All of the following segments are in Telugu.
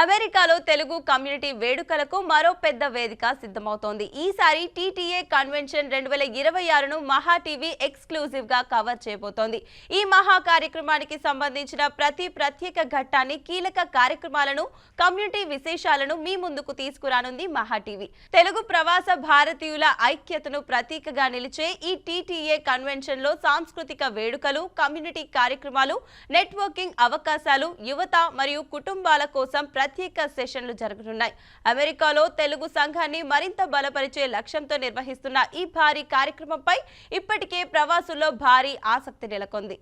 అమెరికాలో తెలుగు కమ్యూనిటీ వేడుకలకు మరో పెద్ద వేదిక సిద్ధమవుతోంది. ఈసారి టీటీఏ కన్వెన్షన్ 2026ను మహా టీవీ ఎక్స్క్లూజివ్ గా కవర్ చేయబోతోంది. ఈ మహా కార్యక్రమానికి సంబంధించిన ప్రతి ప్రత్యేక ఘట్టాన్ని, కీలక కార్యక్రమాలను, కమ్యూనిటీ విశేషాలను మీ ముందుకు తీసుకురానుంది మహా టీవీ. తెలుగు ప్రవాస భారతీయుల ఐక్యతను ప్రతీకగా నిలిచే ఈ టీటీఏ కన్వెన్షన్ లో సాంస్కృతిక వేడుకలు, కమ్యూనిటీ కార్యక్రమాలు, నెట్వర్కింగ్ అవకాశాలు, యువత మరియు కుటుంబాల కోసం ప్రత్యేక సెషన్లు జరుగుతున్నాయి. అమెరికాలో తెలుగు సంఘాన్ని మరింత బలపరిచే లక్ష్యంతో నిర్వహిస్తున్న ఈ భారీ కార్యక్రమంపై ఇప్పటికే ప్రవాసుల్లో భారీ ఆసక్తి నెలకొంది.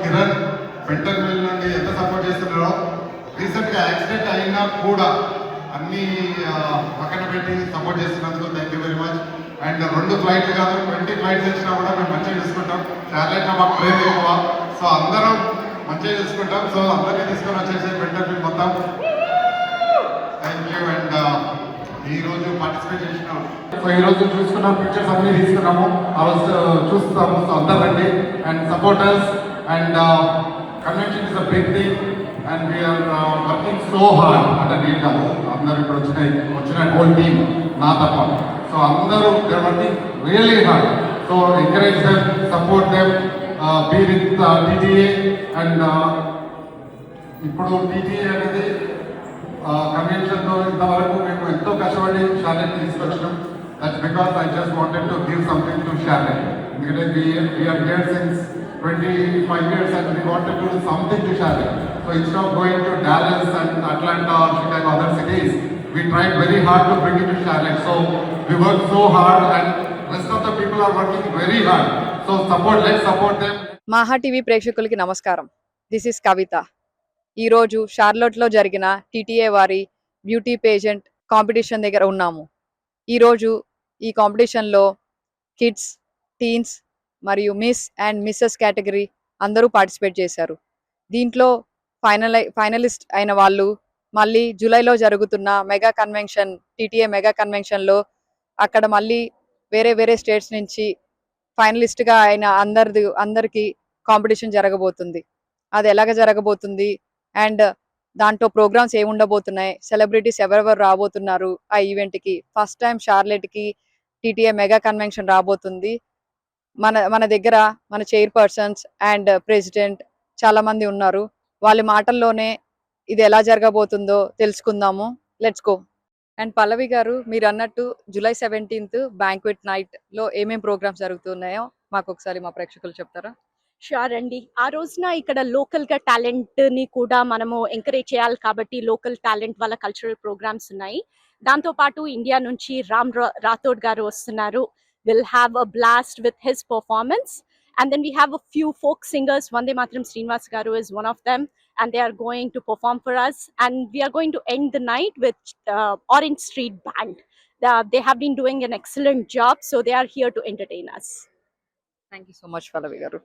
కిరణ్ పెంటల్ మిల్ నుండి ఎంత సపోర్ట్ చేస్తున్నారో, రీసెంట్గా యాక్సిడెంట్ అయినా కూడా అన్ని పక్కన పెట్టి సపోర్ట్ చేస్తున్నందుకు thank you very much. And 2 ఫ్లైట్లు కాదు 20 ఫ్లైట్స్ వచ్చినా కూడా మేము మంచిగా చూసుకుంటాం. చార్లెట్లో మాకు ప్రేమ ఎక్కువ, సో అందరం మంచిగా చూసుకుంటాం. సో అందరినీ తీసుకొని వచ్చేసి పెంటల్ మిల్ మొత్తం థ్యాంక్ యూ. అండ్ ఈరోజు పార్టిసిపేట్ చేసినాం. సో ఈరోజు చూసుకున్న పిక్చర్స్ అన్ని తీసుకున్నాము, ఆ రోజు చూస్తాము. సో అందరు రండి and supporters. And convention is a big thing and we are working so hard. అంటే నేను కాదు, అందరూ ఇప్పుడు వచ్చిన హోల్ టీమ్ నా తప్ప. సో అందరూ they working really hard. So encourage them, support them, be with TTA. And ఇప్పుడు టీటీఏ అనేది కన్వెన్షన్లో ఇంతవరకు మేము ఎంతో కష్టపడి షార్లెట్ తీసుకొచ్చినాం. That's because I just wanted to give something to Charlotte. ఎందుకంటే we're here since 25 years and we wanted to do something to Charlotte. So instead of going to Dallas and Atlanta or Chicago, other cities, we tried very hard to bring it to Charlotte. So we worked so hard and rest of the people are working very hard. So let's support them. Maha TV ప్రేక్షకులకి నమస్కారం. This is Kavitha. ఈరోజు షార్లోట్లో జరిగిన టీటీఏ వారి బ్యూటీ పేజెంట్ కాంపిటీషన్ దగ్గర ఉన్నాము. ఈరోజు ఈ కాంపిటీషన్లో కిడ్స్, టీన్స్ మరియు మిస్ అండ్ మిస్సెస్ కేటగిరీ అందరూ పార్టిసిపేట్ చేశారు. దీంట్లో ఫైనలిస్ట్ అయిన వాళ్ళు మళ్ళీ జూలైలో జరుగుతున్న మెగా కన్వెన్షన్, టీటీఏ మెగా కన్వెన్షన్లో అక్కడ మళ్ళీ వేరే స్టేట్స్ నుంచి ఫైనలిస్ట్గా అయిన అందరికి కాంపిటీషన్ జరగబోతుంది. అది ఎలాగ జరగబోతుంది అండ్ దాంట్లో ప్రోగ్రామ్స్ ఏమి ఉండబోతున్నాయి, సెలబ్రిటీస్ ఎవరెవరు రాబోతున్నారు ఆ ఈవెంట్కి. ఫస్ట్ టైం షార్లెట్కి టీటీఏ మెగా కన్వెన్షన్ రాబోతుంది. మన దగ్గర మన చైర్పర్సన్స్ అండ్ ప్రెసిడెంట్ చాలా మంది ఉన్నారు. వాళ్ళ మాటల్లోనే ఇది ఎలా జరగబోతుందో తెలుసుకుందాము. Let's go. అండ్ పల్లవి గారు, మీరు అన్నట్టు జూలై 17th బ్యాంక్వెట్ నైట్ లో ఏమేం ప్రోగ్రామ్స్ జరుగుతున్నాయో మాకు ఒకసారి మా ప్రేక్షకులు చెప్తారా? షూర్ అండి. ఆ రోజున ఇక్కడ లోకల్గా టాలెంట్ని కూడా మనము ఎంకరేజ్ చేయాలి కాబట్టి లోకల్ టాలెంట్ వాళ్ళ కల్చరల్ ప్రోగ్రామ్స్ ఉన్నాయి. దాంతోపాటు ఇండియా నుంచి రామ్ రాథోడ్ గారు వస్తున్నారు. We'll have a blast with his performance. And then we have a few folk singers. Vande Mataram Srinivas Garu is one of them. And they are going to perform for us. And we are going to end the night with Orange Street Band. They have been doing an excellent job. So they are here to entertain us. Thank you so much, Palavi Garu.